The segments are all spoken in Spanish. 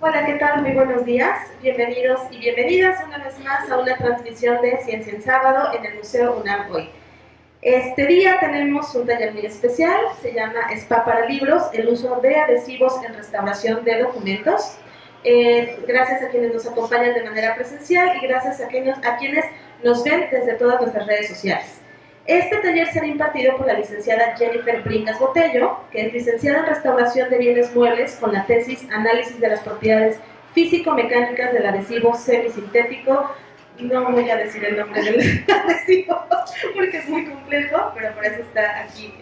Hola, ¿qué tal? Muy buenos días. Bienvenidos y bienvenidas una vez más a una transmisión de Ciencia en Sábado en el Museo UNAM hoy. Este día tenemos un taller muy especial, se llama Spa para Libros, el uso de adhesivos en restauración de documentos. Gracias a quienes nos acompañan de manera presencial y gracias a quienes nos ven desde todas nuestras redes sociales. Este taller será impartido por la licenciada Jennifer Bringas Botello, que es licenciada en Restauración de Bienes Muebles con la tesis Análisis de las propiedades físico-mecánicas del adhesivo semisintético. No voy a decir el nombre del adhesivo porque es muy complejo, pero por eso está aquí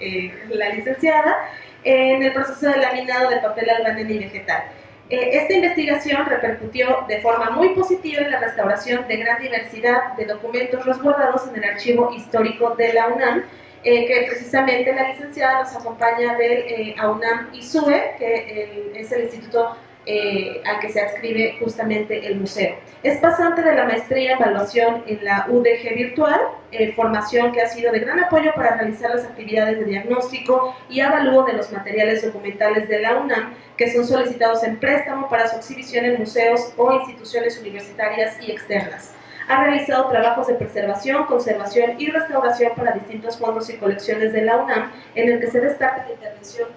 la licenciada, en el proceso de laminado de papel albanene y vegetal. Esta investigación repercutió de forma muy positiva en la restauración de gran diversidad de documentos resguardados en el archivo histórico de la UNAM, que precisamente la licenciada nos acompaña del AUNAM ISUE, que es el instituto al que se adscribe justamente el museo. Es pasante de la maestría en evaluación en la UDG virtual, formación que ha sido de gran apoyo para realizar las actividades de diagnóstico y avalúo de los materiales documentales de la UNAM que son solicitados en préstamo para su exhibición en museos o instituciones universitarias y externas. Ha realizado trabajos de preservación, conservación y restauración para distintos fondos y colecciones de la UNAM, en el que se destaca la intervención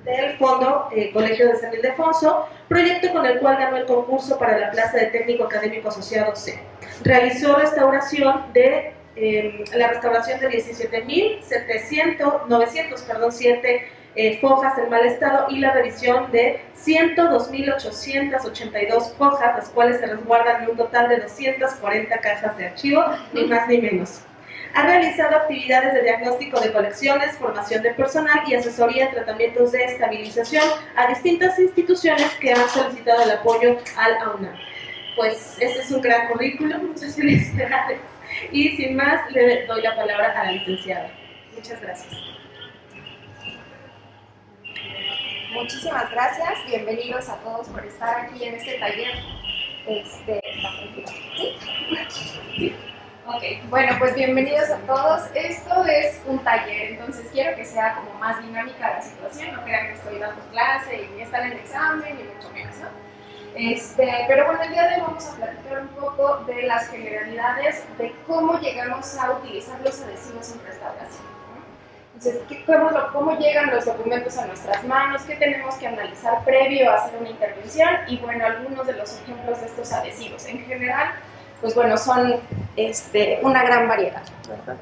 del Fondo Colegio de San Ildefonso, proyecto con el cual ganó el concurso para la plaza de técnico académico asociado C. Realizó restauración de la restauración de 17.907 fojas en mal estado y la revisión de 102.882 fojas, las cuales se resguardan en un total de 240 cajas de archivo, ni más ni menos. Ha realizado actividades de diagnóstico de colecciones, formación de personal y asesoría en tratamientos de estabilización a distintas instituciones que han solicitado el apoyo al AUNAM. Pues ese es un gran currículum, muchas felicidades. Y sin más, le doy la palabra a la licenciada. Muchas gracias. Muchísimas gracias, bienvenidos a todos por estar aquí en este taller. ¿Sí? Ok, bueno, pues bienvenidos a todos. Esto es un taller, entonces quiero que sea como más dinámica la situación, no crean que estoy dando clase y están en el examen, ni mucho menos, ¿no? Pero bueno, el día de hoy vamos a platicar un poco de las generalidades de cómo llegamos a utilizar los adhesivos en restauración. Entonces, ¿cómo llegan los documentos a nuestras manos? ¿Qué tenemos que analizar previo a hacer una intervención? Y bueno, algunos de los ejemplos de estos adhesivos. En general, pues bueno, son una gran variedad, ¿verdad?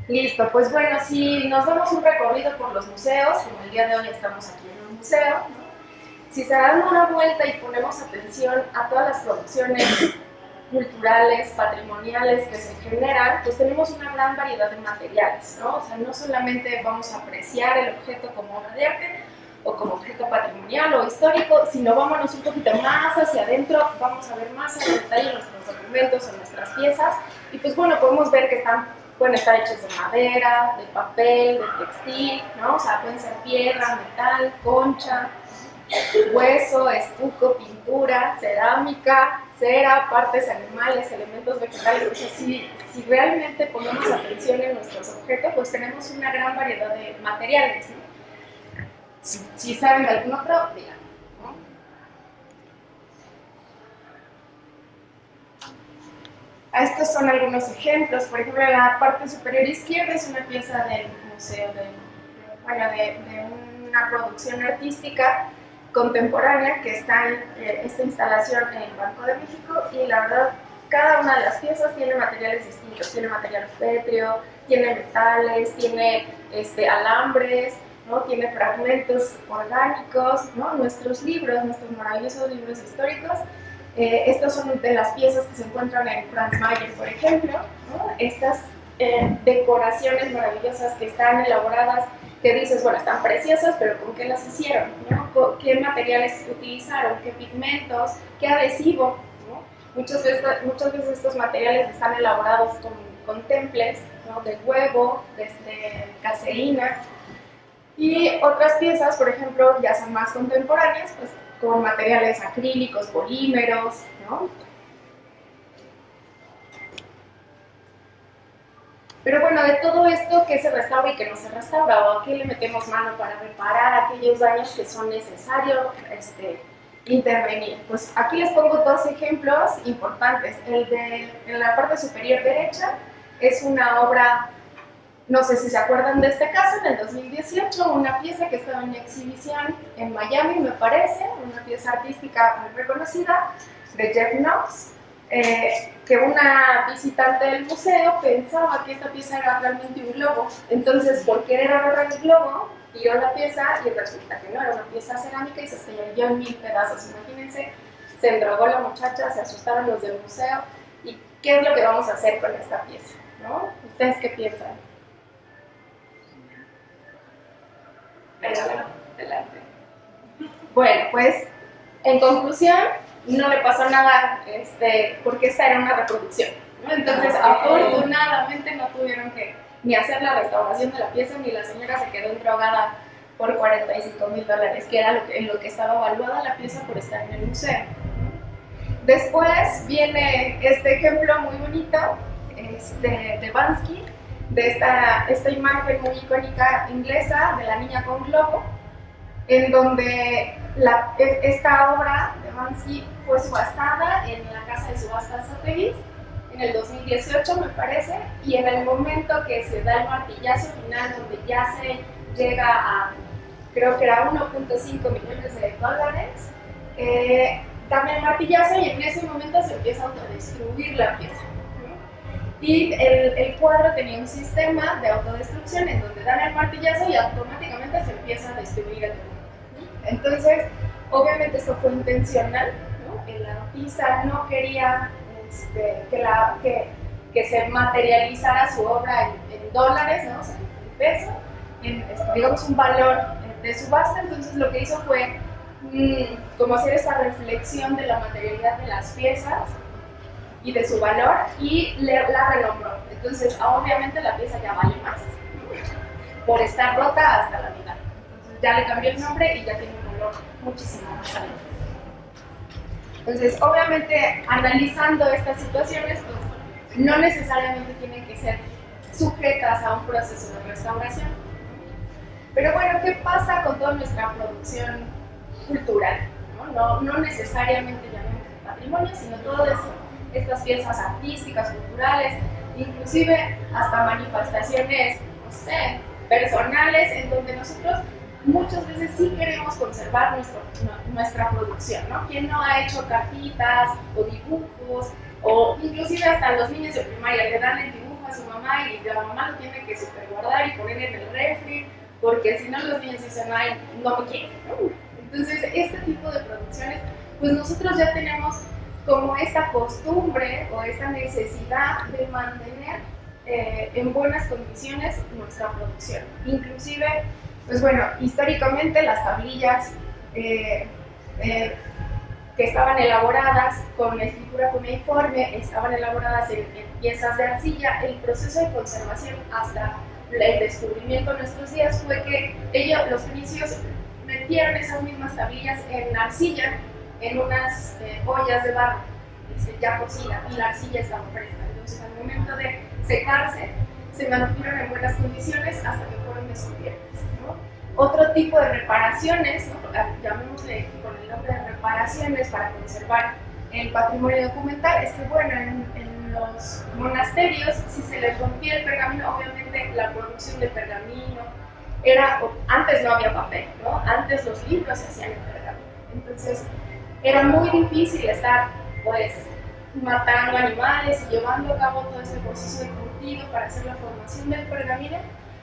Listo, pues bueno, si nos damos un recorrido por los museos, como el día de hoy estamos aquí en un museo, ¿no? Si se dan una vuelta y ponemos atención a todas las producciones culturales, patrimoniales que se generan, pues tenemos una gran variedad de materiales, ¿no? O sea, no solamente vamos a apreciar el objeto como obra de arte o como objeto patrimonial o histórico, sino vámonos un poquito más hacia adentro, vamos a ver más en detalle nuestros documentos o nuestras piezas, y pues bueno, podemos ver que pueden estar hechos de madera, de papel, de textil, ¿no? O sea, pueden ser piedra, metal, concha, hueso, estuco, pintura, cerámica, cera, partes animales, elementos vegetales. O sea, si realmente ponemos atención en nuestros objetos, pues tenemos una gran variedad de materiales, ¿no? Si saben de algún otro, digan, ¿no? Estos son algunos ejemplos. Por ejemplo, en la parte superior izquierda es una pieza del museo, de una producción artística contemporánea que está en esta instalación en el Banco de México, y la verdad cada una de las piezas tiene materiales distintos, tiene material pétreo, tiene metales, tiene alambres, ¿no? Tiene fragmentos orgánicos, ¿no? Nuestros libros, nuestros maravillosos libros históricos, estas son de las piezas que se encuentran en Franz Mayer, por ejemplo, ¿no? Estas decoraciones maravillosas que están elaboradas, que dices, bueno, están preciosas, pero ¿con qué las hicieron? ¿No? ¿Qué materiales utilizaron? ¿Qué pigmentos? ¿Qué adhesivo? ¿No? Muchas veces estos materiales están elaborados con temples, ¿no? De huevo, de caseína, y otras piezas, por ejemplo, ya son más contemporáneas, pues con materiales acrílicos, polímeros, ¿no? Pero bueno, de todo esto, ¿qué se restaura y qué no se restaura? ¿O a qué le metemos mano para reparar aquellos daños que son necesarios intervenir? Pues aquí les pongo dos ejemplos importantes. El de en la parte superior derecha es una obra, no sé si se acuerdan de este caso, en el 2018, una pieza que estaba en exhibición en Miami, me parece, una pieza artística muy reconocida de Jeff Knox, que una visitante del museo pensaba que esta pieza era realmente un globo. Entonces, por querer agarrar el globo, tiró la pieza y resulta que no, era una pieza cerámica y se estrelló en 1000 pedazos. Imagínense, se endrogó la muchacha, se asustaron los del museo. ¿Y qué es lo que vamos a hacer con esta pieza? ¿No? ¿Ustedes qué piensan? Adelante. Bueno, pues, en conclusión, no le pasó nada porque esta era una reproducción, ¿no? Entonces, afortunadamente no tuvieron que ni hacer la restauración de la pieza, ni la señora se quedó drogada por $45,000, que era en lo que estaba evaluada la pieza por estar en el museo. Después viene este ejemplo muy bonito de Banksy, de esta imagen muy icónica inglesa de la niña con globo, en donde esta obra de Banksy fue subastada en la casa de subastas Sotheby's en el 2018, me parece, y en el momento que se da el martillazo final, donde ya se llega a, creo que era 1.5 millones de dólares, dan el martillazo y en ese momento se empieza a autodestruir la pieza. Y el cuadro tenía un sistema de autodestrucción en donde dan el martillazo y automáticamente se empieza a destruir el mundo. Entonces, obviamente esto fue intencional, ¿no? El artista no quería que se materializara su obra en dólares, ¿no? O sea, en peso, digamos un valor de subasta. Entonces lo que hizo fue como hacer esta reflexión de la materialidad de las piezas y de su valor, y la renombró. Entonces, obviamente la pieza ya vale más, ¿no? Por estar rota hasta la mitad. Entonces ya le cambió el nombre y ya tiene un valor muchísimo más alto. Entonces, obviamente, analizando estas situaciones, pues no necesariamente tienen que ser sujetas a un proceso de restauración. Pero bueno, ¿qué pasa con toda nuestra producción cultural? No necesariamente llamamos patrimonio, sino todo eso. Estas piezas artísticas, culturales, inclusive hasta manifestaciones, no sé, personales, en donde nosotros muchas veces sí queremos conservar nuestra producción, ¿no? ¿Quién no ha hecho cartitas o dibujos? O inclusive hasta los niños de primaria le dan el dibujo a su mamá y la mamá lo tiene que superguardar y poner en el refri, porque si no los niños dicen, ay, no me quieren, ¿no? Entonces, este tipo de producciones, pues nosotros ya tenemos como esta costumbre o esta necesidad de mantener en buenas condiciones nuestra producción. Inclusive, pues bueno, históricamente las tablillas que estaban elaboradas con escritura cuneiforme, estaban elaboradas en piezas de arcilla. El proceso de conservación hasta el descubrimiento en nuestros días fue que los fenicios metieron esas mismas tablillas en arcilla, en unas ollas de barro ya cocida, y la arcilla estaba fresca. Entonces, al momento de secarse, se mantuvieron en buenas condiciones hasta que fueron descubiertas, ¿no? Otro tipo de reparaciones, ¿no? Llamémosle con el nombre de reparaciones para conservar el patrimonio documental, es que, bueno, en los monasterios, si se les rompía el pergamino, obviamente la producción de pergamino antes no había papel, ¿no? Antes los libros se hacían en pergamino. Entonces, era muy difícil estar, pues, matando animales y llevando a cabo todo ese proceso de curtido para hacer la formación del pergamino.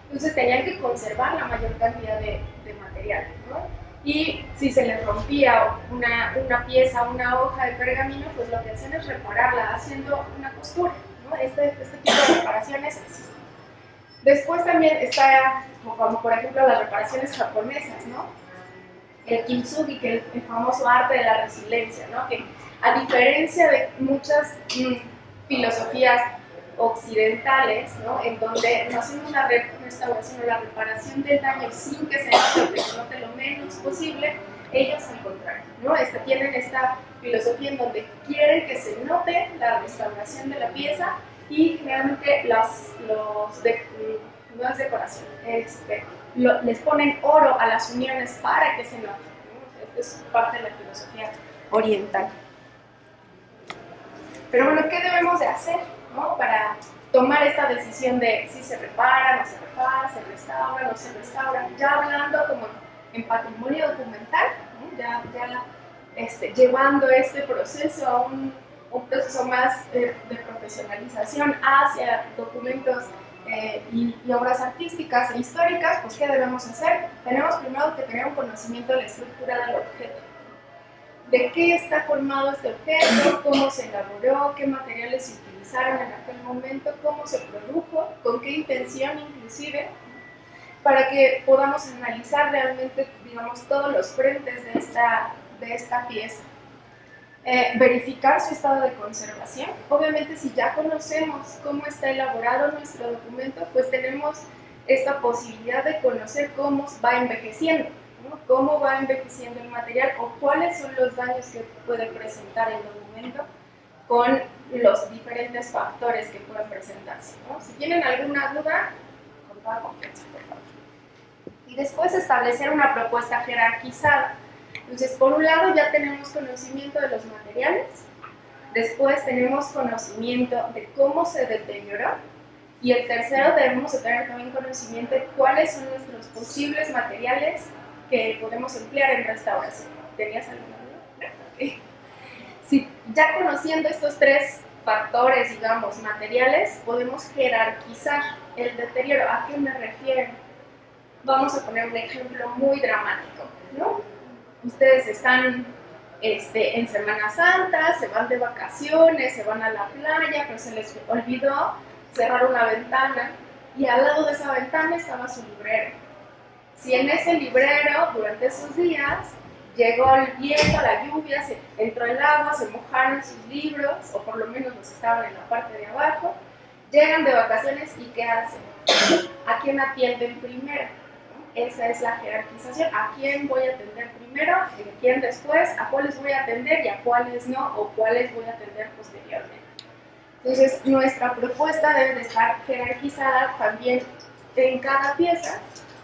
Entonces tenían que conservar la mayor cantidad de material, ¿no? Y si se les rompía una pieza, una hoja de pergamino, pues lo que hacían es repararla haciendo una costura, ¿no? Este tipo de reparaciones existen. Después también está, como por ejemplo las reparaciones japonesas, ¿no? El kintsugi, que es el famoso arte de la resiliencia, ¿no? Que a diferencia de muchas filosofías occidentales, ¿no? En donde no hacemos una restauración o la reparación del daño sin que se note lo menos posible, ellos al contrario, ¿no? Tienen esta filosofía en donde quieren que se note la restauración de la pieza y generalmente no es decoración, les ponen oro a las uniones para que se noten, ¿no? Esto es parte de la filosofía oriental. Pero bueno, ¿qué debemos de hacer, ¿no? Para tomar esta decisión de si se repara, no se repara, se restaura, no se restaura? Ya hablando como en patrimonio documental, ¿no? ya llevando este proceso a un proceso más de profesionalización hacia documentos y obras artísticas e históricas, pues ¿qué debemos hacer? Tenemos primero que tener un conocimiento de la estructura del objeto. De qué está formado este objeto, cómo se elaboró, qué materiales se utilizaron en aquel momento, cómo se produjo, con qué intención inclusive, para que podamos analizar realmente, digamos, todos los frentes de esta pieza. Verificar su estado de conservación. Obviamente, si ya conocemos cómo está elaborado nuestro documento, pues tenemos esta posibilidad de conocer cómo va envejeciendo, ¿no? Cómo va envejeciendo el material o cuáles son los daños que puede presentar el documento con los diferentes factores que pueden presentarse, ¿no? Si tienen alguna duda, con toda confianza, por favor. Y después establecer una propuesta jerarquizada. Entonces, por un lado ya tenemos conocimiento de los materiales, después tenemos conocimiento de cómo se deterioró, y el tercero debemos de tener también conocimiento de cuáles son nuestros posibles materiales que podemos emplear en restauración. ¿Tenías alguna duda? Okay. Si ya conociendo estos tres factores, digamos, materiales, podemos jerarquizar el deterioro. ¿A qué me refiero? Vamos a poner un ejemplo muy dramático, ¿no? Ustedes están en Semana Santa, se van de vacaciones, se van a la playa, pero se les olvidó cerrar una ventana y al lado de esa ventana estaba su librero. Si en ese librero, durante esos días, llegó el viento, la lluvia, entró el agua, se mojaron sus libros, o por lo menos los estaban en la parte de abajo, llegan de vacaciones y ¿qué hacen? ¿A quién atienden primero? Esa es la jerarquización. ¿A quién voy a atender primero? ¿A quién después? ¿A cuáles voy a atender y a cuáles no? ¿O cuáles voy a atender posteriormente? Entonces, nuestra propuesta debe de estar jerarquizada también en cada pieza.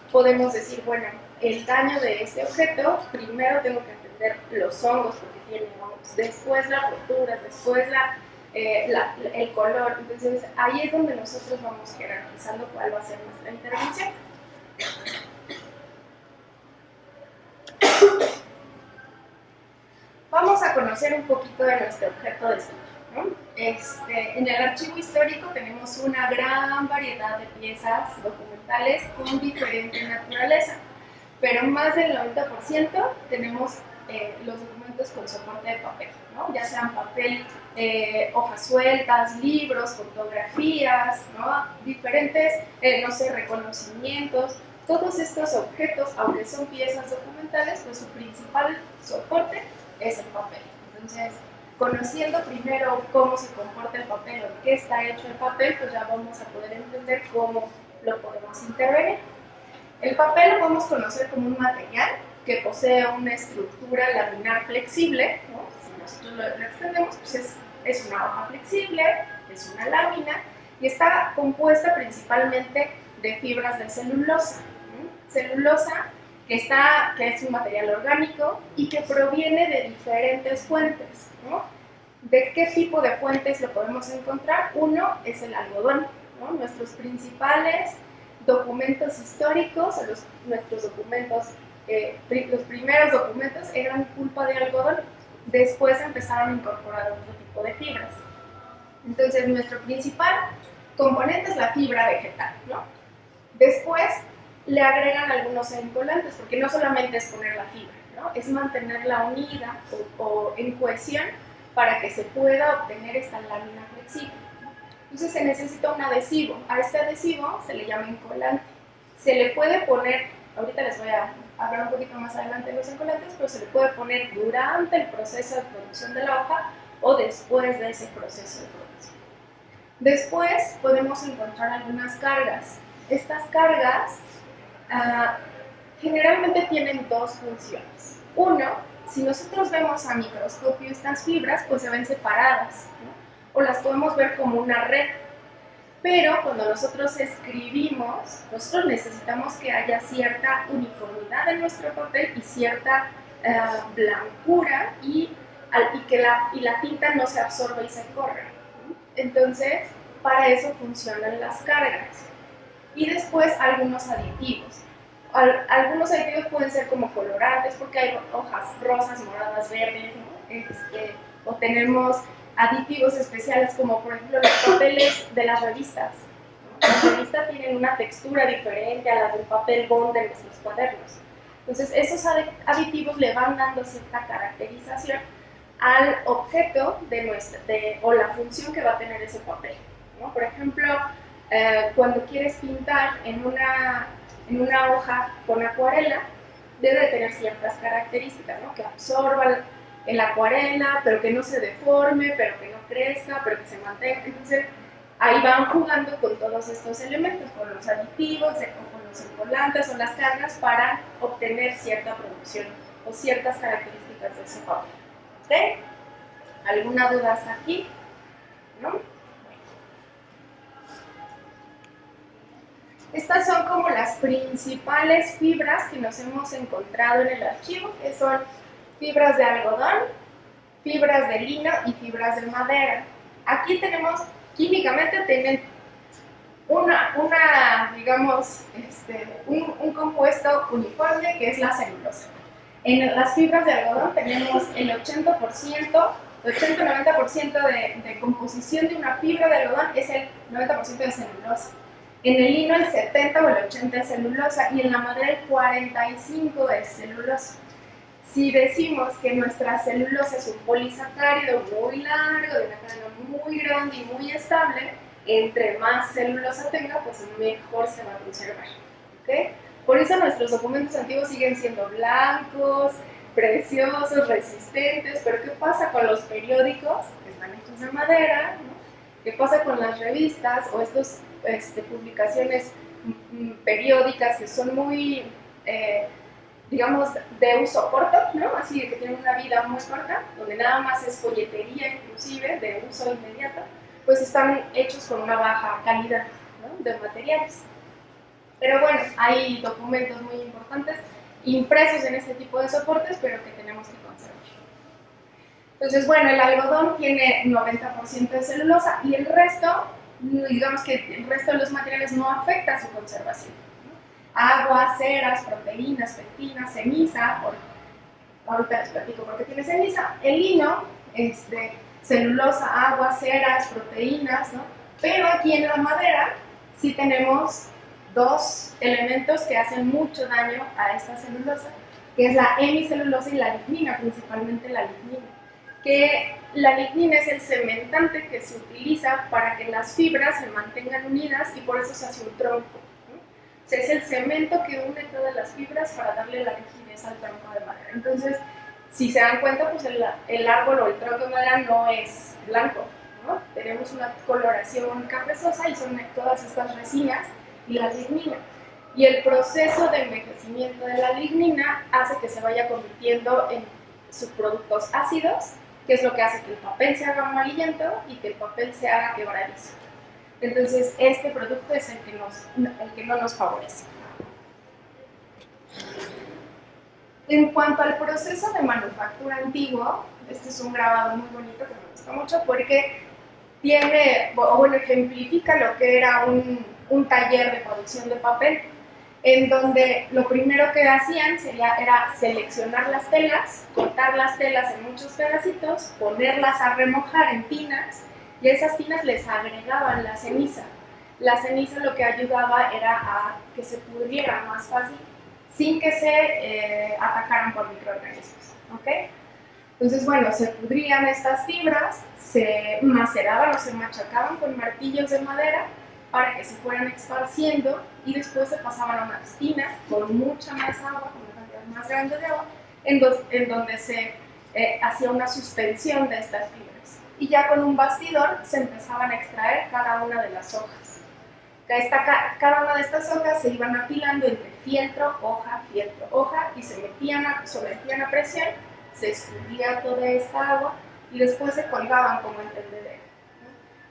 Podemos decir, bueno, el daño de este objeto, primero tengo que atender los hongos porque tiene hongos, después las roturas, después el color. Entonces, ahí es donde nosotros vamos jerarquizando cuál va a ser nuestra intervención. Vamos a conocer un poquito de nuestro objeto de estudio, ¿no? En el archivo histórico tenemos una gran variedad de piezas documentales con diferente naturaleza, pero más del 90% tenemos los documentos con soporte de papel, ¿no? Ya sean papel, hojas sueltas, libros, fotografías, ¿no? Diferentes, reconocimientos. Todos estos objetos, aunque son piezas documentales, pues su principal soporte es el papel. Entonces, conociendo primero cómo se comporta el papel o de qué está hecho el papel, pues ya vamos a poder entender cómo lo podemos intervenir. El papel lo podemos conocer como un material que posee una estructura laminar flexible, ¿no? Si nosotros lo extendemos, pues es una hoja flexible, es una lámina y está compuesta principalmente de fibras de celulosa. Celulosa que es un material orgánico y que proviene de diferentes fuentes, ¿no? ¿De qué tipo de fuentes lo podemos encontrar? Uno es el algodón, ¿no? Nuestros principales documentos históricos, nuestros documentos, los primeros documentos eran pulpa de algodón, después empezaron a incorporar otro tipo de fibras. Entonces, nuestro principal componente es la fibra vegetal, ¿no? Después le agregan algunos encolantes, porque no solamente es poner la fibra, ¿no? Es mantenerla unida o en cohesión para que se pueda obtener esta lámina flexible. Entonces se necesita un adhesivo. A este adhesivo se le llama encolante. Se le puede poner, ahorita les voy a hablar un poquito más adelante de los encolantes, pero se le puede poner durante el proceso de producción de la hoja o después de ese proceso de producción. Después podemos encontrar algunas cargas. Estas cargas generalmente tienen dos funciones. Uno, si nosotros vemos a microscopio estas fibras, pues se ven separadas, ¿no? O las podemos ver como una red. Pero cuando nosotros escribimos, nosotros necesitamos que haya cierta uniformidad en nuestro papel y cierta blancura y que la tinta no se absorba y se corra. Entonces, para eso funcionan las cargas. Y después algunos aditivos. Algunos aditivos pueden ser como colorantes porque hay hojas rosas, moradas, verdes, ¿no? O tenemos aditivos especiales como por ejemplo los papeles de las revistas. Las revistas tienen una textura diferente a las del papel bond de nuestros cuadernos. Entonces esos aditivos le van dando cierta caracterización al objeto o la función que va a tener ese papel, ¿no? Por ejemplo, cuando quieres pintar en una hoja con acuarela, debe de tener ciertas características, ¿no? Que absorba el acuarela, pero que no se deforme, pero que no crezca, pero que se mantenga. Entonces, ahí van jugando con todos estos elementos, con los aditivos, con los encolantes o las cargas para obtener cierta producción o ciertas características de ese papel. ¿Okay? ¿Alguna duda hasta aquí? ¿No? Estas son como las principales fibras que nos hemos encontrado en el archivo, que son fibras de algodón, fibras de lino y fibras de madera. Aquí tenemos, químicamente tienen digamos, un compuesto uniforme que es la celulosa. En las fibras de algodón tenemos el 80%, 80-90% de composición de una fibra de algodón es el 90% de celulosa. En el lino el 70 o el 80 es celulosa y en la madera el 45 es celulosa. Si decimos que nuestra celulosa es un polisacárido muy largo, de una cadena muy grande y muy estable, entre más celulosa tenga, pues mejor se va a conservar. ¿Okay? Por eso nuestros documentos antiguos siguen siendo blancos, preciosos, resistentes, pero ¿qué pasa con los periódicos que están hechos de madera? ¿No? ¿Qué pasa con las revistas o estas publicaciones periódicas que son muy, digamos, de uso corto, ¿no? Así que tienen una vida muy corta, donde nada más es folletería inclusive, de uso inmediato, pues están hechos con una baja calidad, ¿no? De materiales. Pero bueno, hay documentos muy importantes impresos en este tipo de soportes, pero que tenemos que conservar. Entonces, bueno, el algodón tiene 90% de celulosa y el resto, digamos que el resto de los materiales no afecta su conservación. Agua, ceras, proteínas, pectina, ceniza, ahorita les platico por qué tiene ceniza, el lino, celulosa, agua, ceras, proteínas, ¿no? Pero aquí en la madera sí tenemos dos elementos que hacen mucho daño a esta celulosa, que es la hemicelulosa y la lignina, principalmente la lignina. Que la lignina es el cementante que se utiliza para que las fibras se mantengan unidas y por eso se hace un tronco. O sea, es el cemento que une todas las fibras para darle la rigidez al tronco de madera. Entonces, si se dan cuenta, pues el árbol o el tronco de madera no es blanco, ¿no? Tenemos una coloración cafezosa y son todas estas resinas y la lignina. Y el proceso de envejecimiento de la lignina hace que se vaya convirtiendo en subproductos ácidos, que es lo que hace que el papel se haga amarillento y que el papel se haga quebradizo. Entonces, este producto es el que no nos favorece. En cuanto al proceso de manufactura antiguo, este es un grabado muy bonito que me gusta mucho porque ejemplifica lo que era un taller de producción de papel, en donde lo primero que hacían era seleccionar las telas, cortar las telas en muchos pedacitos, ponerlas a remojar en tinas, y a esas tinas les agregaban la ceniza. La ceniza lo que ayudaba era a que se pudriera más fácil, sin que se atacaran por microorganismos. ¿Okay? Entonces, bueno, se pudrían estas fibras, se maceraban o se machacaban con martillos de madera para que se fueran esparciendo y después se pasaban a unas tinas con mucha más agua, con una cantidad más grande de agua, en donde se hacía una suspensión de estas fibras. Y ya con un bastidor se empezaban a extraer cada una de las hojas. Cada una de estas hojas se iban apilando entre fieltro, hoja, y se sometían a presión, se escurría toda esta agua y después se colgaban como en tendedero.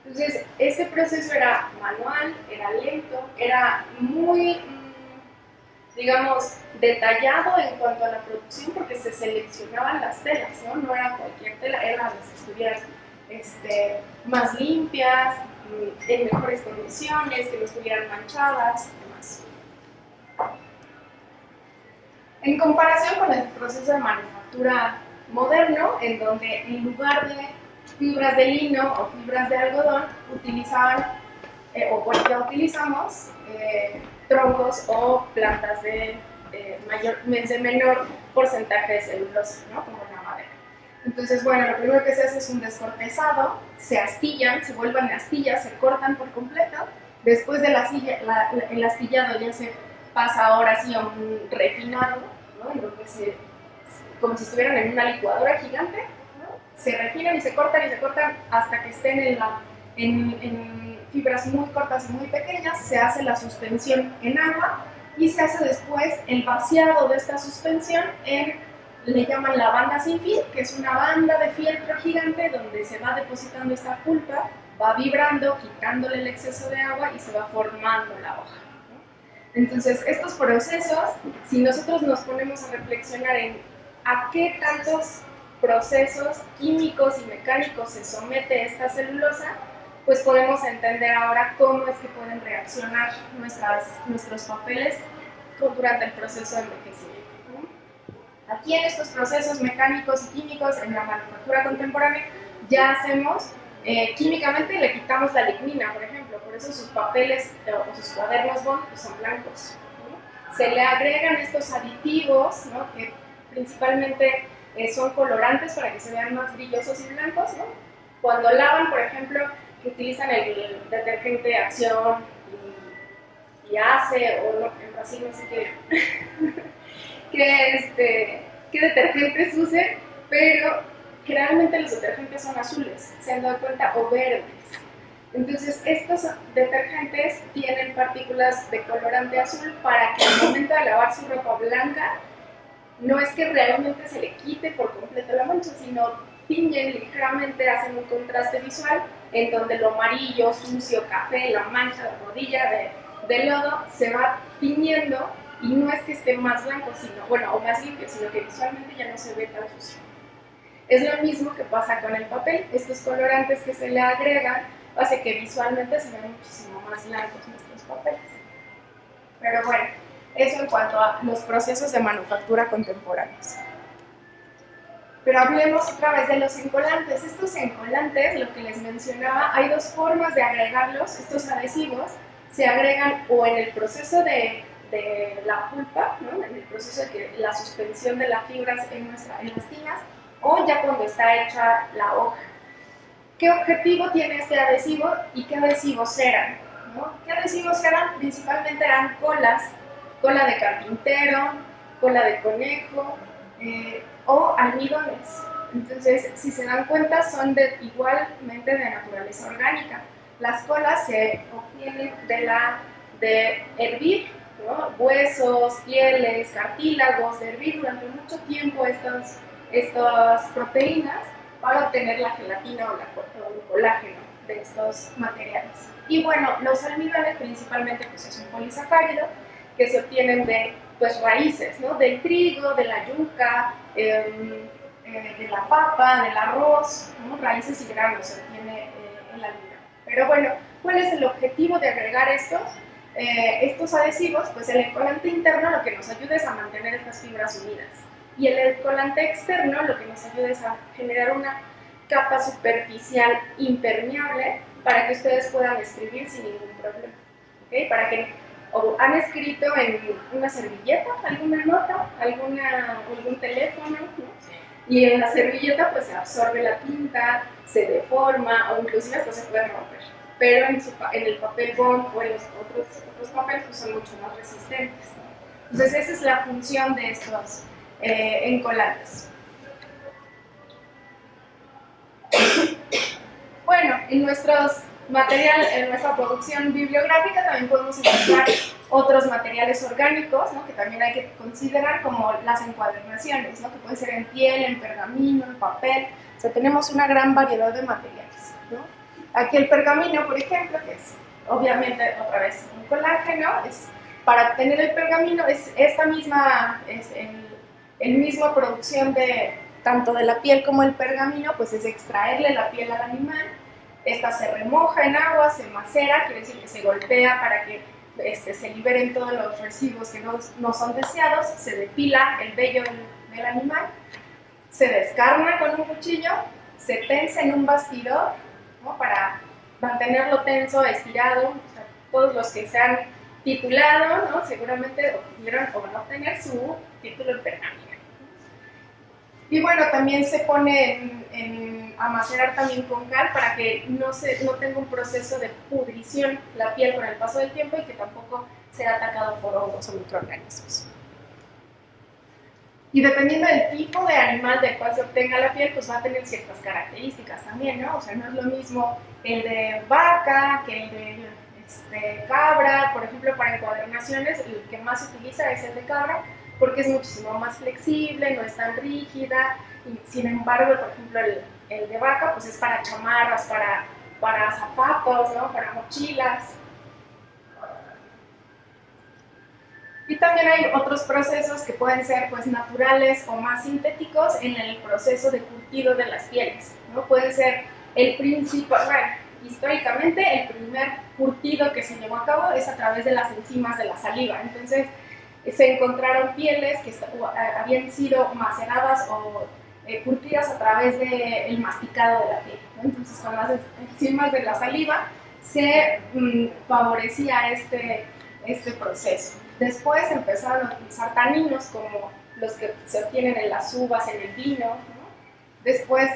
Entonces, este proceso era manual, era lento, era muy, digamos, detallado en cuanto a la producción porque se seleccionaban las telas, ¿no? No era cualquier tela, eran las que estuvieran más limpias, en mejores condiciones, que no estuvieran manchadas y demás. En comparación con el proceso de manufactura moderno, en donde en lugar de fibras de lino o fibras de algodón, utilizaban, o bueno, ya utilizamos, troncos o plantas de menor porcentaje de celulosa, ¿no? Como la madera. Entonces, bueno, lo primero que se hace es un descortezado, se astillan, se vuelven astillas, se cortan por completo. Después del el astillado ya se pasa ahora sí a un refinado, ¿no? En donde como si estuvieran en una licuadora gigante, ¿no? Se refinan y se cortan hasta que estén en fibras muy cortas y muy pequeñas. Se hace la suspensión en agua y se hace después el vaciado de esta suspensión le llaman la banda sin fin, que es una banda de fieltro gigante donde se va depositando esta pulpa, va vibrando, quitándole el exceso de agua y se va formando la hoja. Entonces, estos procesos, si nosotros nos ponemos a reflexionar en a qué tantos procesos químicos y mecánicos se somete esta celulosa, pues podemos entender ahora cómo es que pueden reaccionar nuestros papeles durante el proceso de envejecimiento. Aquí en estos procesos mecánicos y químicos en la manufactura contemporánea ya hacemos, químicamente le quitamos la lignina, por ejemplo, por eso sus papeles o sus cuadernos Bond pues son blancos, ¿no? Se le agregan estos aditivos, ¿no? Que principalmente son colorantes para que se vean más brillosos y blancos, ¿no? Cuando lavan, por ejemplo, que utilizan el detergente Acción y Ace, o no, en Brasil no sé qué detergentes usen, pero generalmente los detergentes son azules, se han dado cuenta, o verdes. Entonces, estos detergentes tienen partículas de colorante azul para que al momento de lavar su ropa blanca, no es que realmente se le quite por completo la mancha, sino tiñen ligeramente, hacen un contraste visual en donde lo amarillo, sucio, café, la mancha de rodilla de lodo se va tiñendo y no es que esté más blanco, o más limpio, sino que visualmente ya no se ve tan sucio. Es lo mismo que pasa con el papel. Estos colorantes que se le agregan hace que visualmente se vean muchísimo más blancos nuestros papeles. Pero bueno, eso en cuanto a los procesos de manufactura contemporáneos. Pero hablemos otra vez de los encolantes. Estos encolantes, lo que les mencionaba, hay dos formas de agregarlos. Estos adhesivos se agregan o en el proceso de la pulpa, ¿no? En el proceso de la suspensión de las fibras en las tinas, o ya cuando está hecha la hoja. ¿Qué objetivo tiene este adhesivo y qué adhesivos eran? ¿No? ¿Qué adhesivos eran? Principalmente eran cola de carpintero, cola de conejo o almidones. Entonces, si se dan cuenta, son igualmente de naturaleza orgánica. Las colas se obtienen de hervir, ¿no? Huesos, pieles, cartílagos, de hervir durante mucho tiempo estas proteínas para obtener la gelatina o el colágeno de estos materiales. Y bueno, los almidones principalmente pues, es un polisacárido que se obtienen de raíces, ¿no? Del trigo, de la yuca, de la papa, del arroz, ¿no? Raíces y granos se obtiene el almidón. Pero bueno, ¿cuál es el objetivo de agregar estos adhesivos? Pues el encolante interno lo que nos ayuda es a mantener estas fibras unidas. Y el encolante externo lo que nos ayuda es a generar una capa superficial impermeable para que ustedes puedan escribir sin ningún problema. ¿Okay? Para que han escrito en una servilleta alguna nota, algún teléfono, ¿no? Y en la servilleta pues se absorbe la tinta, se deforma o inclusive hasta se puede romper. Pero en el papel bond o en los otros papeles pues son mucho más resistentes, ¿no? Entonces esa es la función de estos encolantes. Bueno, en nuestra producción bibliográfica también podemos encontrar otros materiales orgánicos, ¿no? Que también hay que considerar, como las encuadernaciones, ¿no? Que pueden ser en piel, en pergamino, en papel. O sea, tenemos una gran variedad de materiales, ¿no? Aquí el pergamino, por ejemplo, que es obviamente otra vez un colágeno, para obtener el pergamino es esta misma, el mismo producción de tanto de la piel como el pergamino, pues es extraerle la piel al animal. Esta se remoja en agua, se macera, quiere decir que se golpea para que se liberen todos los residuos que no son deseados, se depila el vello del animal, se descarna con un cuchillo, se tensa en un bastidor, ¿no? Para mantenerlo tenso, estirado. O sea, todos los que se han titulado, ¿no? Seguramente obtuvieron o van a obtener su título en pergamino. Y bueno, también se pone a macerar también con cal para que no tenga un proceso de pudrición la piel con el paso del tiempo y que tampoco sea atacado por hongos o microorganismos. Y dependiendo del tipo de animal del cual se obtenga la piel, pues va a tener ciertas características también, ¿no? O sea, no es lo mismo el de vaca que el de cabra. Por ejemplo, para encuadernaciones, el que más se utiliza es el de cabra, porque es muchísimo más flexible, no es tan rígida. Y, sin embargo, por ejemplo, el de vaca, pues es para chamarras, para zapatos, ¿no? Para mochilas. Y también hay otros procesos que pueden ser pues naturales o más sintéticos en el proceso de curtido de las pieles, ¿no? Pueden ser el principal, bueno, históricamente el primer curtido que se llevó a cabo es a través de las enzimas de la saliva. Entonces se encontraron pieles que habían sido maceradas o curtidas a través del masticado de la piel, ¿no? Entonces con las enzimas de la saliva se favorecía este proceso. Después empezaron a utilizar taninos como los que se obtienen en las uvas, en el vino, ¿no? Después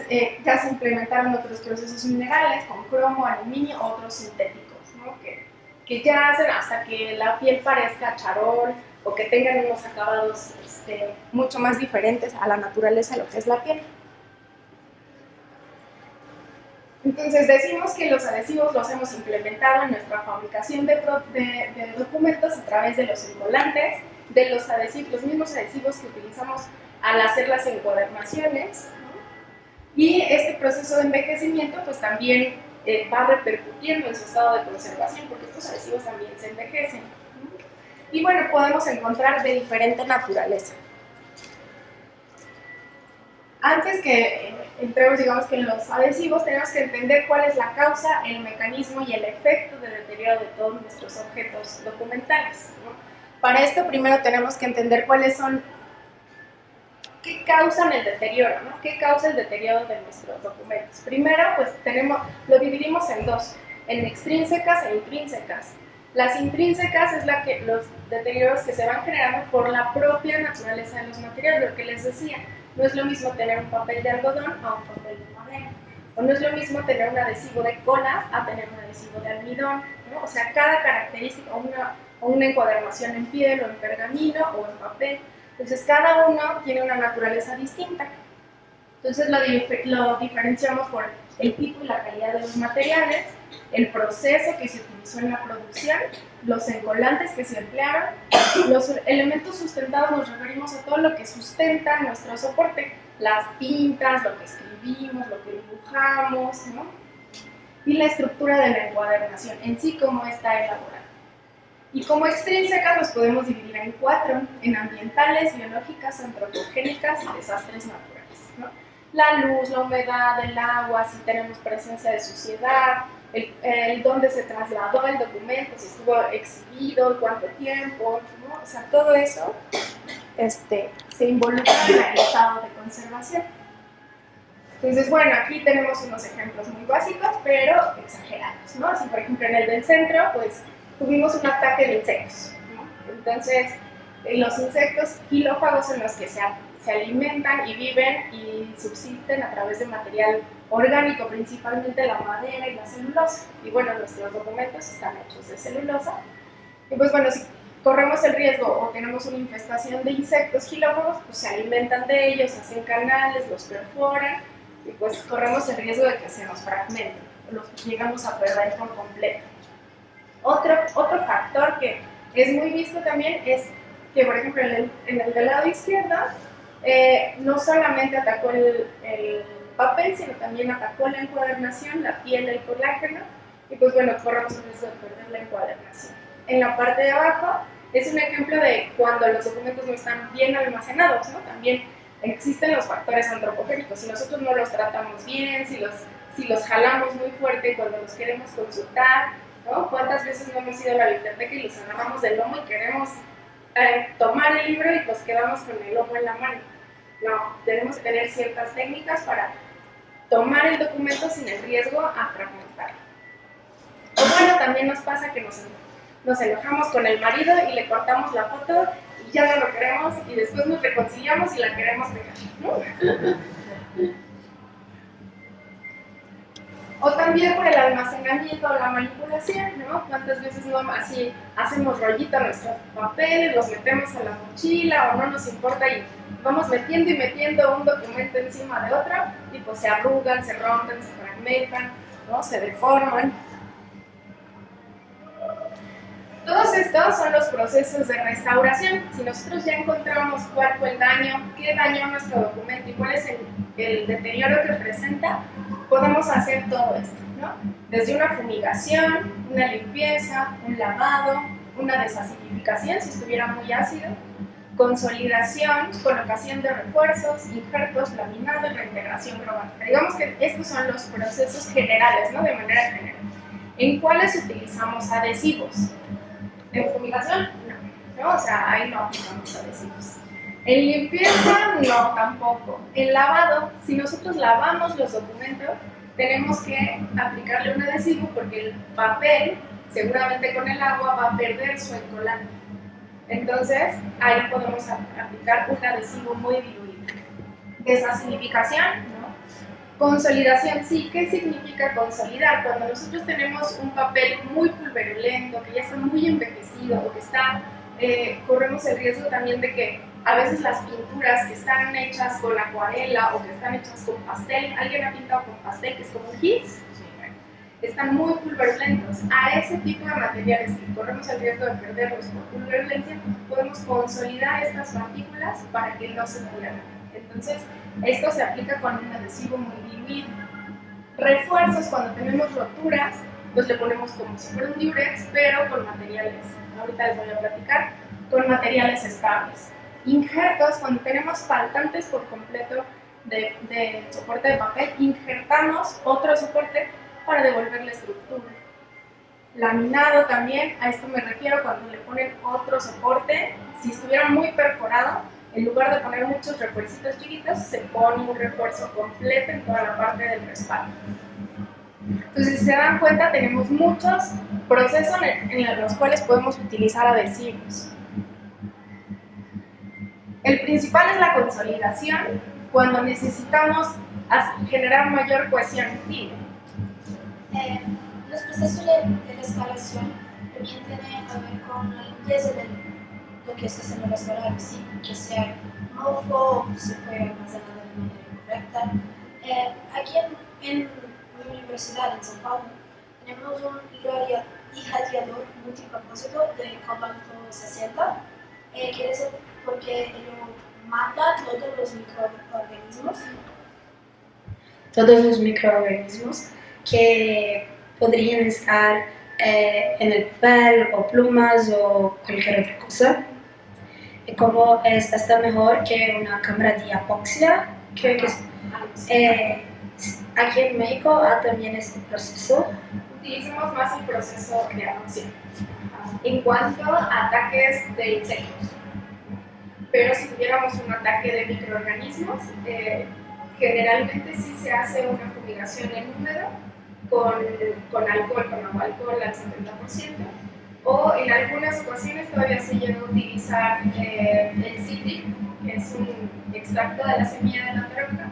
ya se implementaron otros procesos minerales como cromo, aluminio, otros sintéticos, ¿no? que ya hacen hasta que la piel parezca charol o que tengan unos acabados mucho más diferentes a la naturaleza de lo que es la piel. Entonces decimos que los adhesivos los hemos implementado en nuestra fabricación de documentos a través de los encolantes, de los adhesivos, los mismos adhesivos que utilizamos al hacer las encuadernaciones, ¿no? Y este proceso de envejecimiento pues también va repercutiendo en su estado de conservación, porque estos adhesivos también se envejecen, ¿no? Y bueno, podemos encontrar de diferente naturaleza. Antes que entremos, digamos, que en los adhesivos, tenemos que entender cuál es la causa, el mecanismo y el efecto de deterioro de todos nuestros objetos documentales, ¿no? Para esto primero tenemos que entender cuáles son, qué causan el deterioro, ¿no? ¿Qué causa el deterioro de nuestros documentos? Primero, pues lo dividimos en dos, en extrínsecas e intrínsecas. Las intrínsecas es los deterioros que se van generando por la propia naturaleza de los materiales, lo que les decía. No es lo mismo tener un papel de algodón a un papel de madera. O no es lo mismo tener un adhesivo de cola a tener un adhesivo de almidón, ¿no? O sea, cada característica, o una encuadernación en piel, o en pergamino, o en papel. Entonces, cada uno tiene una naturaleza distinta. Entonces, lo diferenciamos por el tipo y la calidad de los materiales, el proceso que se utilizó en la producción, los encolantes que se emplearon, los elementos sustentados. Nos referimos a todo lo que sustenta nuestro soporte, las tintas, lo que escribimos, lo que dibujamos, ¿no? Y la estructura de la encuadernación en sí, cómo está elaborada. Y como extrínsecas los podemos dividir en 4, en ambientales, biológicas, antropogénicas y desastres naturales, ¿no? La luz, la humedad, el agua, si tenemos presencia de suciedad, el dónde se trasladó el documento, si estuvo exhibido, cuánto tiempo, ¿no? O sea, todo eso se involucra en el estado de conservación. Entonces, bueno, aquí tenemos unos ejemplos muy básicos, pero exagerados, ¿no? Así, por ejemplo, en el del centro, pues, tuvimos un ataque de insectos, ¿no? Entonces, los insectos quilófagos son los que se alimentan y viven y subsisten a través de material orgánico, principalmente la madera y la celulosa. Y bueno, nuestros documentos están hechos de celulosa. Y pues bueno, si corremos el riesgo o tenemos una infestación de insectos quilófagos, pues se alimentan de ellos, hacen canales, los perforan y pues corremos el riesgo de que se nos fragmenten, los llegamos a perder por completo. Otro factor que es muy visto también es que, por ejemplo, en el del lado izquierdo, no solamente atacó el papel, sino también atacó la encuadernación, la piel, el colágeno, y pues bueno, corremos el riesgo de perder la encuadernación. En la parte de abajo es un ejemplo de cuando los documentos no están bien almacenados, ¿no? También existen los factores antropogénicos. Si nosotros no los tratamos bien, si los jalamos muy fuerte cuando los queremos consultar, ¿no? ¿Cuántas veces no hemos ido a la biblioteca y los agarramos del lomo y queremos tomar el libro y pues quedamos con el lomo en la mano? No, tenemos que tener ciertas técnicas para tomar el documento sin el riesgo a fragmentarlo. O bueno, también nos pasa que nos enojamos con el marido y le cortamos la foto y ya no lo queremos y después nos reconciliamos y la queremos pegar, ¿no? O también por el almacenamiento o la manipulación, ¿no? ¿Cuántas veces no así hacemos rollito a nuestros papeles, los metemos a la mochila o no nos importa y vamos metiendo y metiendo un documento encima de otro y pues se arrugan, se rompen, se fragmentan, ¿no? Se deforman. Todos estos son los procesos de restauración. Si nosotros ya encontramos cuál fue el daño, qué dañó nuestro documento y cuál es el deterioro que presenta, podemos hacer todo esto, ¿no? Desde una fumigación, una limpieza, un lavado, una desacidificación si estuviera muy ácido, consolidación, colocación de refuerzos, injertos, laminado y reintegración cromática. Digamos que estos son los procesos generales, ¿no? De manera general. ¿En cuáles utilizamos adhesivos? ¿En fumigación? No, o sea, ahí no aplicamos adhesivos. En limpieza, no, tampoco. En lavado, si nosotros lavamos los documentos, tenemos que aplicarle un adhesivo porque el papel, seguramente con el agua, va a perder su encolante. Entonces, ahí podemos aplicar un adhesivo muy diluido. Desacidificación, ¿no? Consolidación, sí. ¿Qué significa consolidar? Cuando nosotros tenemos un papel muy pulverulento, que ya está muy envejecido o que está, corremos el riesgo también de que a veces las pinturas que están hechas con acuarela o que están hechas con pastel, alguien ha pintado con pastel que es como un gis, están muy pulverulentos. A ese tipo de materiales que corremos el riesgo de perderlos por pulverulencia, podemos consolidar estas partículas para que no se pierdan. Entonces, esto se aplica con un adhesivo muy diluido. Refuerzos, cuando tenemos roturas, pues le ponemos como si fuera un diurex, pero con materiales, ahorita les voy a platicar, con materiales estables. Injertos, cuando tenemos faltantes por completo de soporte de papel, injertamos otro soporte para devolver la estructura. Laminado también, a esto me refiero cuando le ponen otro soporte, si estuviera muy perforado, en lugar de poner muchos refuercitos chiquitos, se pone un refuerzo completo en toda la parte del respaldo. Entonces, si se dan cuenta, tenemos muchos procesos en los cuales podemos utilizar adhesivos. El principal es la consolidación, cuando necesitamos generar mayor cohesión activa. Los procesos de restauración también tienen que ver con la limpieza de lo que está haciendo restaurar, sí, que sea mofo o que se fue almacenado de manera correcta. Aquí en mi universidad, en São Paulo, tenemos un irradiador multipropósito de cobalto 60, quiere decir porque mata todos los microorganismos que podrían estar en el papel o plumas o cualquier otra cosa. Y como está mejor que una cámara de apoxia, creo que aquí en México también este proceso. Utilizamos más el proceso de adopción en cuanto a ataques de insectos. Pero si tuviéramos un ataque de microorganismos, generalmente sí se hace una fumigación en húmedo con alcohol, con agua alcohol al 70%, o en algunas ocasiones todavía se llega a utilizar el cítrico, que es un extracto de la semilla de la toronja,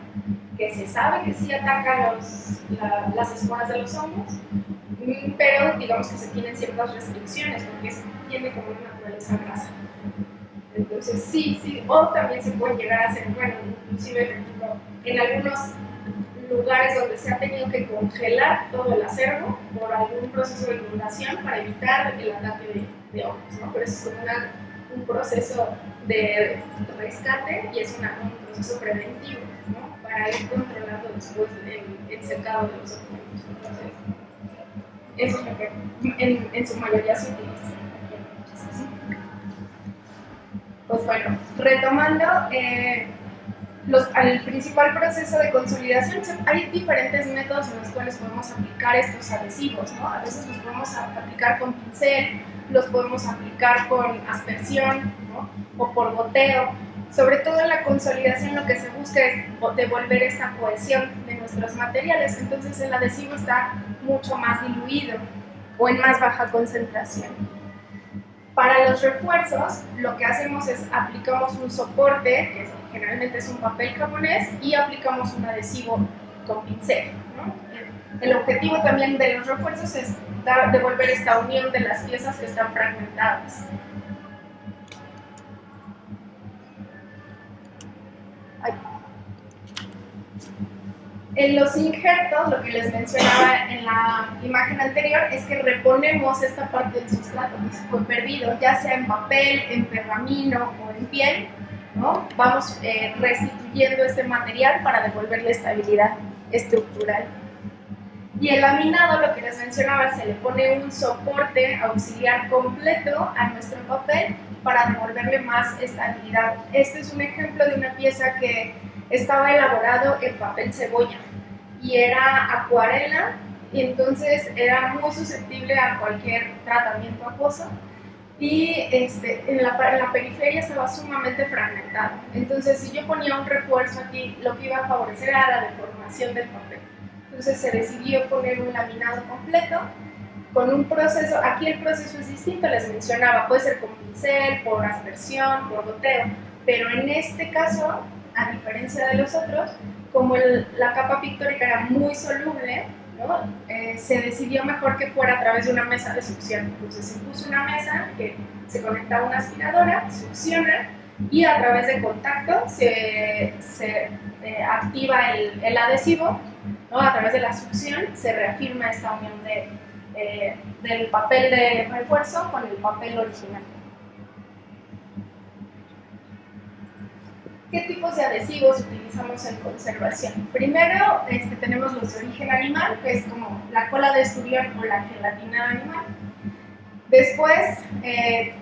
que se sabe que sí ataca las esporas de los hongos, pero digamos que se tienen ciertas restricciones porque tiene como una naturaleza grasa. Entonces sí, o también se puede llegar a hacer, bueno, inclusive en algunos lugares donde se ha tenido que congelar todo el acervo por algún proceso de inundación para evitar el ataque de hongos, ¿no? Pero eso es un proceso de rescate y es un proceso preventivo, ¿no? para ir controlando después el secado de los documentos. Entonces, eso es lo que en su mayoría se utiliza. Pues bueno, retomando, al principal proceso de consolidación, hay diferentes métodos en los cuales podemos aplicar estos adhesivos, ¿no? A veces los podemos aplicar con pincel, los podemos aplicar con aspersión, ¿no? O por goteo. Sobre todo en la consolidación lo que se busca es devolver esta cohesión de nuestros materiales, entonces el adhesivo está mucho más diluido o en más baja concentración. Para los refuerzos, lo que hacemos es aplicamos un soporte, que generalmente es un papel japonés, y aplicamos un adhesivo con pincel, ¿no? El objetivo también de los refuerzos es devolver esta unión de las piezas que están fragmentadas. En los injertos, lo que les mencionaba en la imagen anterior es que reponemos esta parte del sustrato que se fue perdido, ya sea en papel, en pergamino o en piel, ¿no? Vamos restituyendo este material para devolverle estabilidad estructural. Y el laminado, lo que les mencionaba, se le pone un soporte auxiliar completo a nuestro papel para devolverle más estabilidad. Este es un ejemplo de una pieza que estaba elaborado en papel cebolla y era acuarela, y entonces era muy susceptible a cualquier tratamiento acuoso, y en la periferia estaba sumamente fragmentado. Entonces, si yo ponía un refuerzo aquí, lo que iba a favorecer era la deformación del papel. Entonces se decidió poner un laminado completo con un proceso. Aquí el proceso es distinto, les mencionaba, puede ser con pincel, por aspersión, por goteo, pero en este caso, a diferencia de los otros, como la capa pictórica era muy soluble, ¿no? Se decidió mejor que fuera a través de una mesa de succión. Entonces se puso una mesa que se conecta a una aspiradora, succiona, y a través de contacto se activa el adhesivo, ¿no? A través de la succión se reafirma esta unión del papel de refuerzo con el papel original. ¿Qué tipos de adhesivos utilizamos en conservación? Primero tenemos los de origen animal, que es como la cola de esturión o la gelatina animal. Después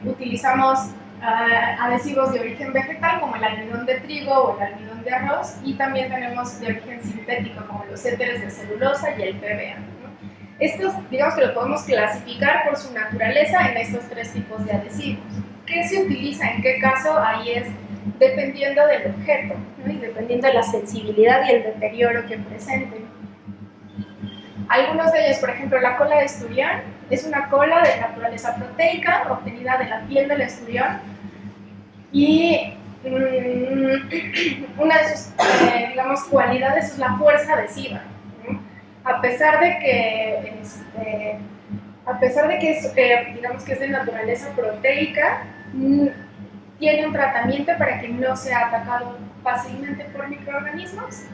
utilizamos adhesivos de origen vegetal, como el almidón de trigo o el almidón de arroz, y también tenemos de origen sintético, como los éteres de celulosa y el PVA, ¿no? Estos, digamos que los podemos clasificar por su naturaleza en estos tres tipos de adhesivos. ¿Qué se utiliza? ¿En qué caso? Ahí es dependiendo del objeto, ¿no? Y dependiendo de la sensibilidad y el deterioro que presenten. Algunos de ellos, por ejemplo, la cola de esturión, es una cola de naturaleza proteica obtenida de la piel del esturión, y una de sus digamos, cualidades es la fuerza adhesiva, ¿no? A pesar de que es, digamos que es de naturaleza proteica, tiene un tratamiento para que no sea atacado fácilmente por microorganismos,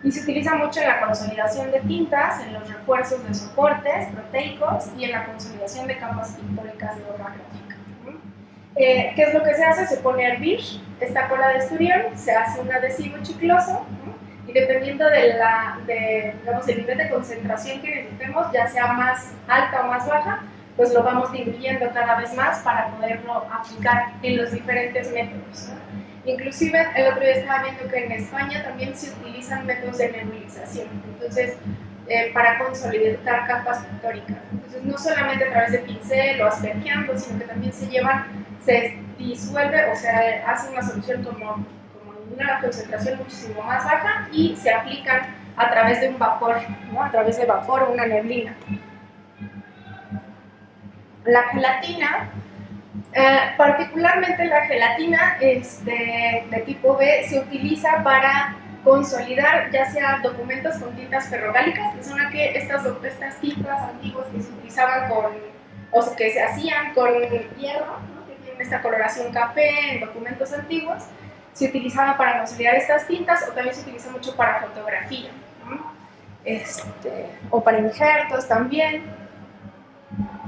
y se utiliza mucho en la consolidación de tintas, en los refuerzos de soportes proteicos y en la consolidación de capas pictóricas de hoja gráfica. ¿Qué es lo que se hace? Se pone a hervir esta cola de esturión, se hace un adhesivo chicloso, ¿no? Y dependiendo digamos, del nivel de concentración que necesitemos, ya sea más alta o más baja, pues lo vamos diluyendo cada vez más para poderlo aplicar en los diferentes métodos, ¿no? Inclusive el otro día estaba viendo que en España también se utilizan métodos de nebulización, entonces para consolidar capas pictóricas. Entonces no solamente a través de pincel o aspergiando, sino que también se disuelve, o sea, hace una solución como una concentración muchísimo más baja, y se aplican a través de un vapor, ¿no? A través de vapor o una neblina. La gelatina, particularmente la gelatina de tipo B, se utiliza para consolidar ya sea documentos con tintas ferrogálicas, que son estas tintas antiguas que se utilizaban o que se hacían con hierro, ¿no? Que tienen esta coloración café en documentos antiguos. Se utilizaba para consolidar estas tintas, o también se utiliza mucho para fotografía, ¿no? O para injertos también.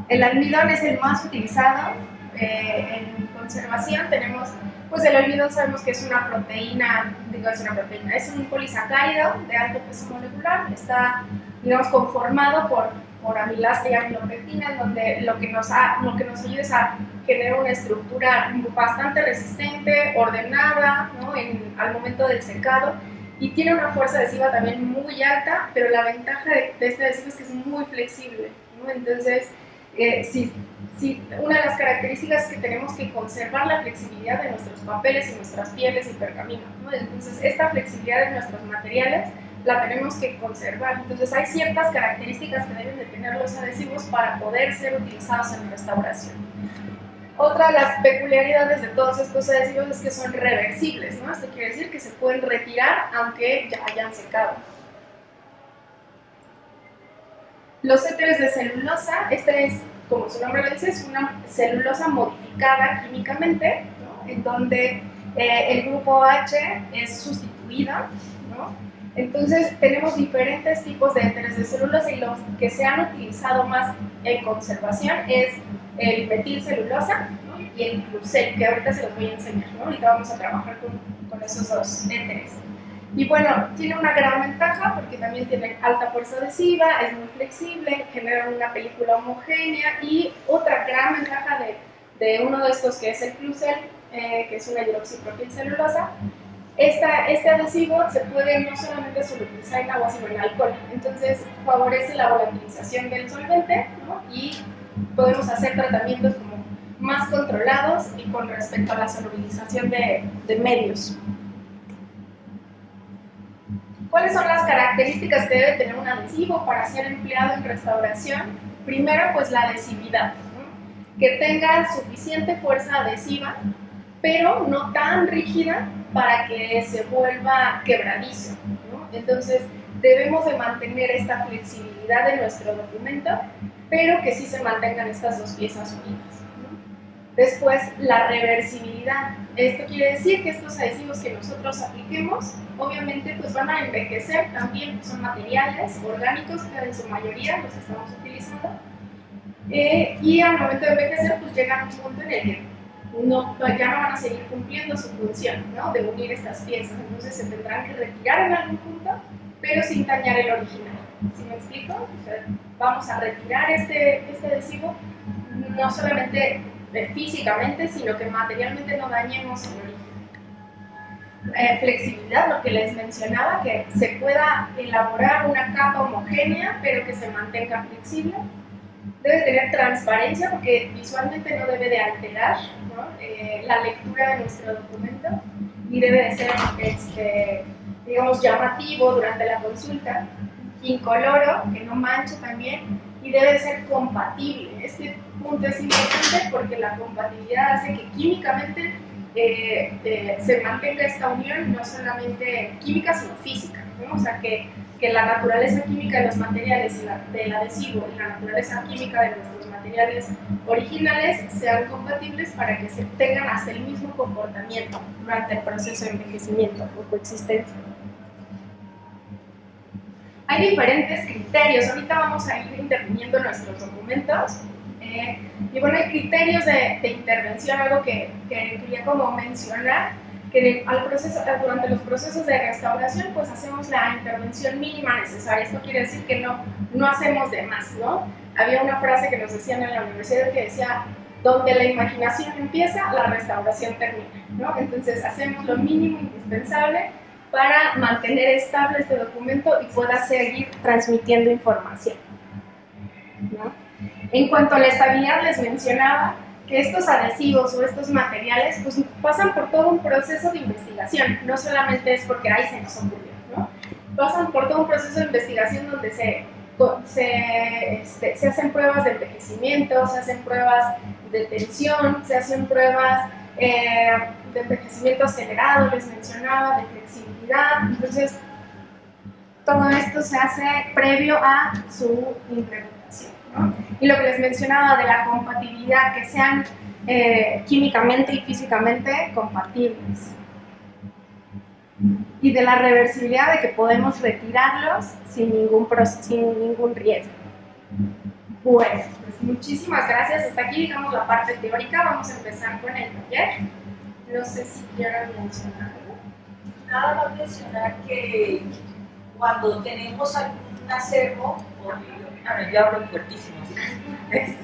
El almidón es el más utilizado en conservación. Tenemos Pues el almidón sabemos que es una proteína, es un polisacárido de alto peso molecular, está, digamos, conformado por amilasa y amilopectina, donde lo que nos ayuda es a generar una estructura bastante resistente, ordenada, ¿no? Al momento del secado, y tiene una fuerza adhesiva también muy alta, pero la ventaja de este adhesivo es que es muy flexible, ¿no? Entonces, una de las características es que tenemos que conservar la flexibilidad de nuestros papeles y nuestras pieles y pergaminos, ¿no? Entonces, esta flexibilidad de nuestros materiales la tenemos que conservar. Entonces, hay ciertas características que deben de tener los adhesivos para poder ser utilizados en restauración. Otra de las peculiaridades de todos estos adhesivos es que son reversibles, ¿no? Esto quiere decir que se pueden retirar aunque ya hayan secado. Los éteres de celulosa, este es, como su nombre lo dice, es una celulosa modificada químicamente, ¿no? En donde el grupo H es sustituido, ¿no? Entonces tenemos diferentes tipos de éteres de celulosa y los que se han utilizado más en conservación es el metilcelulosa, ¿no? Y el glucel, que ahorita se los voy a enseñar, ¿no? Ahorita vamos a trabajar con esos dos éteres. Y bueno, tiene una gran ventaja porque también tiene alta fuerza adhesiva, es muy flexible, genera una película homogénea, y otra gran ventaja de uno de estos, que es el glucel, que es una hidroxipropilcelulosa, este adhesivo se puede no solamente solubilizar en agua, sino en alcohol. Entonces favorece la volatilización del solvente, ¿no? Y podemos hacer tratamientos como más controlados y con respecto a la solubilización de medios. ¿Cuáles son las características que debe tener un adhesivo para ser empleado en restauración? Primero, pues la adhesividad, ¿no? Que tenga suficiente fuerza adhesiva, pero no tan rígida para que se vuelva quebradizo, ¿no? Entonces, debemos de mantener esta flexibilidad de nuestro documento, pero que sí se mantengan estas dos piezas unidas, ¿no? Después, la reversibilidad. Esto quiere decir que estos adhesivos que nosotros apliquemos, obviamente, pues van a envejecer también, son materiales orgánicos, que en su mayoría los estamos utilizando, y al momento de envejecer, pues llegan a un punto en el que ya no van a seguir cumpliendo su función, ¿no? De unir estas piezas. Entonces se tendrán que retirar en algún punto, pero sin dañar el original. ¿Sí me explico? O sea, vamos a retirar este adhesivo, no solamente físicamente, sino que materialmente no dañemos el original. Flexibilidad, lo que les mencionaba, que se pueda elaborar una capa homogénea, pero que se mantenga flexible. Debe tener transparencia, porque visualmente no debe de alterar, ¿no? La lectura de nuestro documento, y debe de ser, digamos, llamativo durante la consulta, incoloro, que no manche también, y debe de ser compatible. Este punto es importante porque la compatibilidad hace que químicamente se mantenga esta unión, no solamente química, sino física, ¿no? O sea, que la naturaleza química de los materiales del adhesivo y la naturaleza química de nuestros materiales originales sean compatibles para que se tengan hasta el mismo comportamiento durante el proceso de envejecimiento o coexistencia. Hay diferentes criterios, ahorita vamos a ir interviniendo nuestros documentos, y bueno, hay criterios de intervención, algo que quería como mencionar, que durante los procesos de restauración pues hacemos la intervención mínima necesaria. Esto quiere decir que no hacemos de más, ¿no? Había una frase que nos decían en la universidad que decía: donde la imaginación empieza, la restauración termina, ¿no? Entonces hacemos lo mínimo indispensable para mantener estable este documento y pueda seguir transmitiendo información, ¿no? En cuanto a la estabilidad, les mencionaba que estos adhesivos o estos materiales pues pasan por todo un proceso de investigación, no solamente es porque ahí se nos ocurrió, ¿no? Pasan por todo un proceso de investigación donde se hacen pruebas de envejecimiento, se hacen pruebas de tensión, se hacen pruebas de envejecimiento acelerado, les mencionaba, de flexibilidad. Entonces, todo esto se hace previo a su implementación, ¿no? Y lo que les mencionaba de la compatibilidad, que sean químicamente y físicamente compatibles. Y de la reversibilidad, de que podemos retirarlos sin ningún riesgo. Bueno, pues muchísimas gracias. Hasta aquí, digamos, la parte teórica. Vamos a empezar con el taller. No sé si quieran mencionar algo. Nada más mencionar que cuando tenemos algún acervo, yo hablo fuertísimo, ¿sí?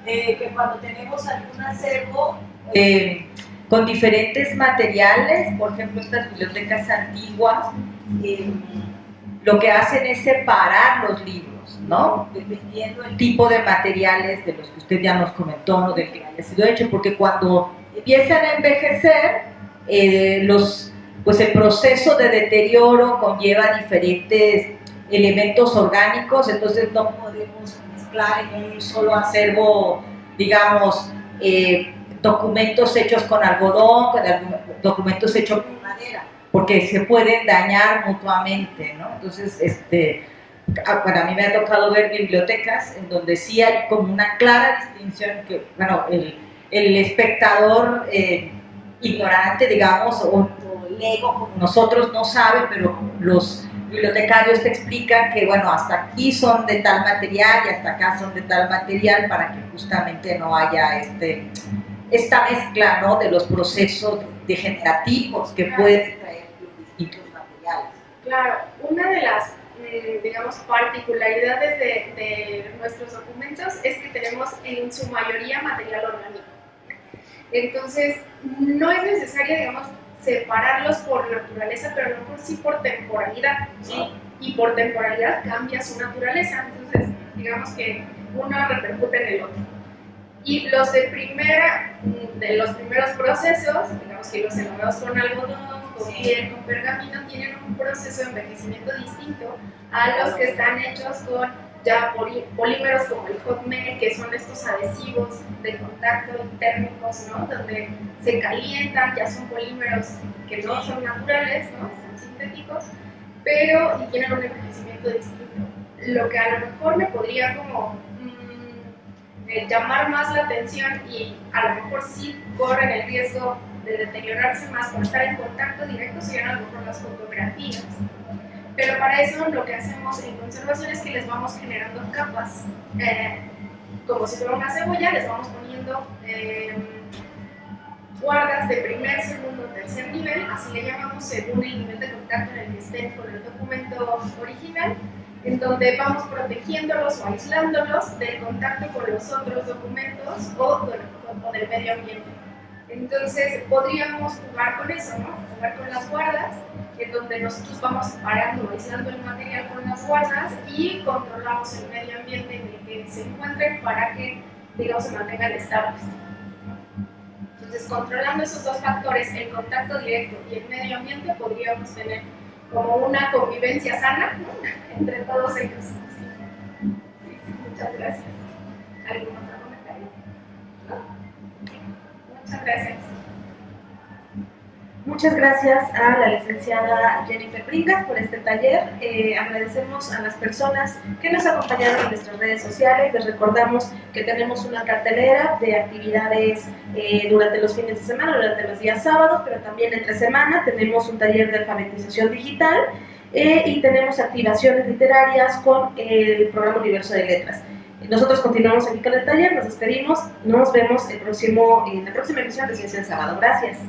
Que cuando tenemos algún acervo con diferentes materiales, por ejemplo estas bibliotecas antiguas, lo que hacen es separar los libros, ¿no? Dependiendo del tipo de materiales de los que usted ya nos comentó, ¿no? Del que haya sido hecho, porque cuando empiezan a envejecer, pues el proceso de deterioro conlleva diferentes elementos orgánicos, entonces no podemos mezclar en un solo acervo, digamos, documentos hechos con algodón, con documentos hechos con madera, porque se pueden dañar mutuamente, ¿no? Entonces, para mí me ha tocado ver bibliotecas en donde sí hay como una clara distinción que, bueno, el espectador ignorante, digamos, o lego como nosotros no sabe, pero los bibliotecarios te explican que, bueno, hasta aquí son de tal material y hasta acá son de tal material para que justamente no haya esta mezcla, ¿no?, de los procesos degenerativos que pueden traer los distintos materiales. Claro, una de las, digamos, particularidades de nuestros documentos es que tenemos en su mayoría material orgánico. Entonces, no es necesario, digamos, separarlos por naturaleza, pero a lo mejor sí por temporalidad, ¿sí? Y por temporalidad cambia su naturaleza, entonces digamos que uno repercute en el otro. Y los de los primeros procesos, digamos que los elaborados con algodón, con piel, con pergamino, tienen un proceso de envejecimiento distinto a los que están hechos con ya polímeros como el hot melt, que son estos adhesivos de contacto térmicos, ¿no?, donde se calientan, ya son polímeros que no son naturales, ¿no?, son sintéticos, pero y tienen un envejecimiento distinto. Lo que a lo mejor me podría como llamar más la atención y a lo mejor sí corren el riesgo de deteriorarse más por estar en contacto directo serían a lo mejor las fotografías. Pero para eso lo que hacemos en conservación es que les vamos generando capas, como si fuera una cebolla, les vamos poniendo guardas de primer, segundo, tercer nivel, así le llamamos según el nivel de contacto en el que estén con el documento original, en donde vamos protegiéndolos o aislándolos del contacto con los otros documentos o del medio ambiente. Entonces podríamos jugar con eso, ¿no? Jugar con las guardas, en donde nosotros vamos separando o aislando el material con las guardas y controlamos el medio ambiente en el que se encuentren para que, digamos, se mantengan estables. Entonces, controlando esos dos factores, el contacto directo y el medio ambiente, podríamos tener como una convivencia sana, ¿no?, entre todos ellos. Sí, muchas gracias. ¿Algún otro comentario? ¿No? Muchas gracias. Muchas gracias a la licenciada Jennifer Bringas por este taller. Agradecemos a las personas que nos acompañaron en nuestras redes sociales. Les recordamos que tenemos una cartelera de actividades durante los fines de semana, durante los días sábados, pero también entre semana tenemos un taller de alfabetización digital y tenemos activaciones literarias con el programa Universo de Letras. Nosotros continuamos aquí con el taller, nos despedimos, nos vemos en la próxima emisión de Ciencia en Sábado. Gracias.